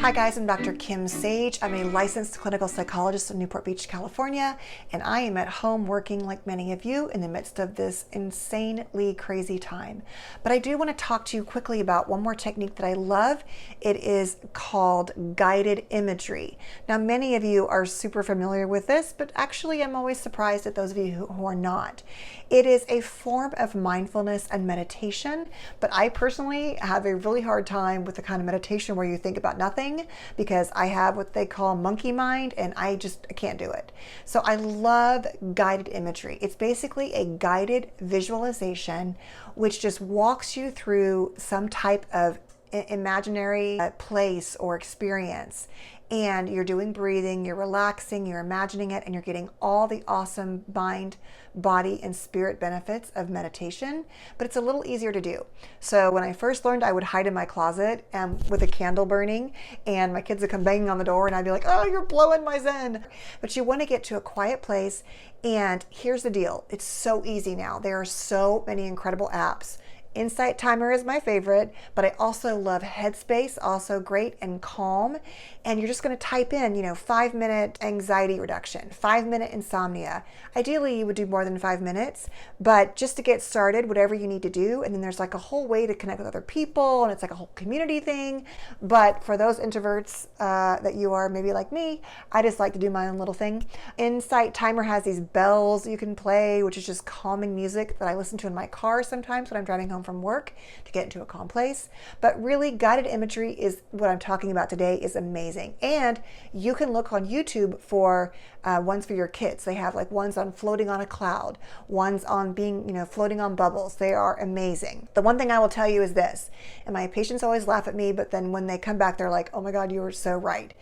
Hi guys, I'm Dr. Kim Sage. I'm a licensed clinical psychologist in Newport Beach, California, and I am at home working like many of you in the midst of this insanely crazy time. But I do want to talk to you quickly about one more technique that I love. It is called guided imagery. Now, many of you are super familiar with this, but actually I'm always surprised at those of you who are not. It is a form of mindfulness and meditation, but I personally have a really hard time with the kind of meditation where you think about nothing, because I have what they call monkey mind and I can't do it. So I love guided imagery. It's basically a guided visualization which just walks you through some type of imaginary place or experience. And you're doing breathing, you're relaxing, you're imagining it, and you're getting all the awesome mind, body, and spirit benefits of meditation, but it's a little easier to do. So when I first learned, I would hide in my closet with a candle burning, and my kids would come banging on the door, and I'd be like, oh, you're blowing my zen. But you want to get to a quiet place, and here's the deal. It's so easy now. There are so many incredible apps. Insight Timer is my favorite, but I also love Headspace, also great and calm. And you're just going to type in, 5-minute anxiety reduction, 5-minute insomnia. Ideally, you would do more than 5 minutes, but just to get started, whatever you need to do. And then there's like a whole way to connect with other people, and it's like a whole community thing. But for those introverts that you are maybe like me, I just like to do my own little thing. Insight Timer has these bells you can play, which is just calming music that I listen to in my car sometimes when I'm driving home from work to get into a calm place. But really, guided imagery is what I'm talking about today, is amazing. And you can look on YouTube for ones for your kids. They have like ones on floating on a cloud, ones on being, floating on bubbles. They are amazing. The one thing I will tell you is this, and my patients always laugh at me, but then when they come back, they're like, oh my God, you were so right.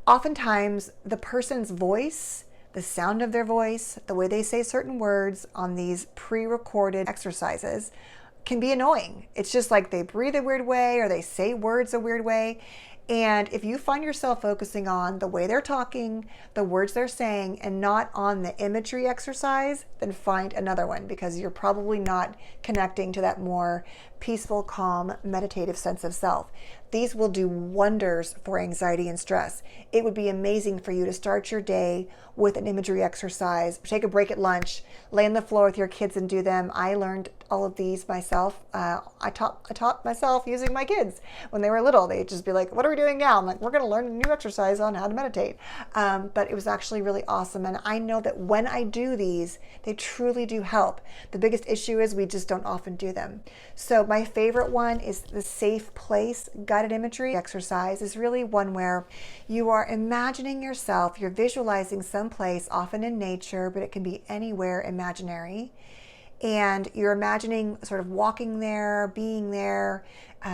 Oftentimes the person's voice, the sound of their voice, the way they say certain words on these pre-recorded exercises can be annoying. It's just like they breathe a weird way or they say words a weird way. And if you find yourself focusing on the way they're talking, the words they're saying, and not on the imagery exercise, then find another one, because you're probably not connecting to that more peaceful, calm, meditative sense of self. These will do wonders for anxiety and stress. It would be amazing for you to start your day with an imagery exercise. Take a break at lunch, lay on the floor with your kids and do them. I learned all of these myself. I taught myself using my kids when they were little. They'd just be like, what are we doing now? I'm like, we're going to learn a new exercise on how to meditate. But it was actually really awesome. And I know that when I do these, they truly do help. The biggest issue is we just don't often do them. So my favorite one is the safe place guided imagery exercise. Is really one where you are imagining yourself, you're visualizing someplace, often in nature, but it can be anywhere imaginary. And you're imagining sort of walking there, being there,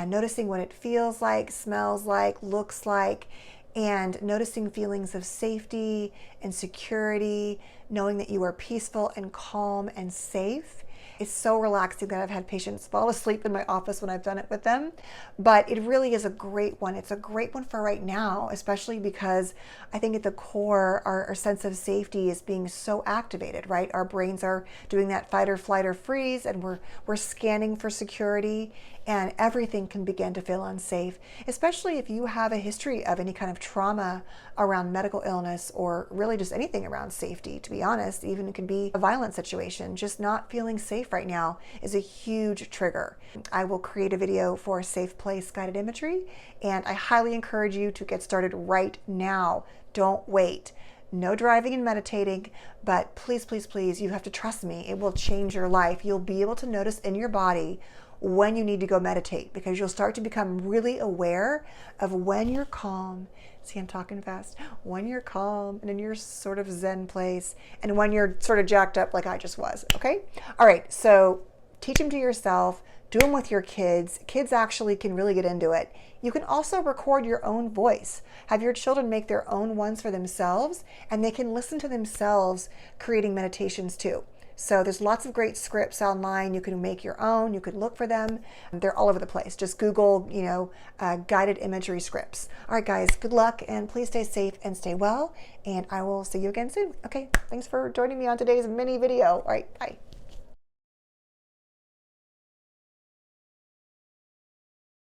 noticing what it feels like, smells like, looks like, and noticing feelings of safety and security, knowing that you are peaceful and calm and safe. It's so relaxing that I've had patients fall asleep in my office when I've done it with them. But it really is a great one. It's a great one for right now, especially because I think at the core, our sense of safety is being so activated, right? Our brains are doing that fight or flight or freeze, and we're scanning for security, and everything can begin to feel unsafe, especially if you have a history of any kind of trauma around medical illness, or really just anything around safety, to be honest. Even it could be a violent situation. Just not feeling safe right now is a huge trigger. I will create a video for safe place guided imagery, and I highly encourage you to get started right now. Don't wait. No driving and meditating, but please, please, please, you have to trust me. It will change your life. You'll be able to notice in your body when you need to go meditate, because you'll start to become really aware of when you're calm. See, I'm talking fast. When you're calm and in your sort of zen place, and when you're sort of jacked up like I just was, okay? All right, so teach them to yourself, do them with your kids. Kids actually can really get into it. You can also record your own voice. Have your children make their own ones for themselves, and they can listen to themselves creating meditations too. So there's lots of great scripts online. You can make your own. You can look for them. They're all over the place. Just Google, guided imagery scripts. All right, guys, good luck, and please stay safe and stay well. And I will see you again soon. Okay, thanks for joining me on today's mini video. All right, bye.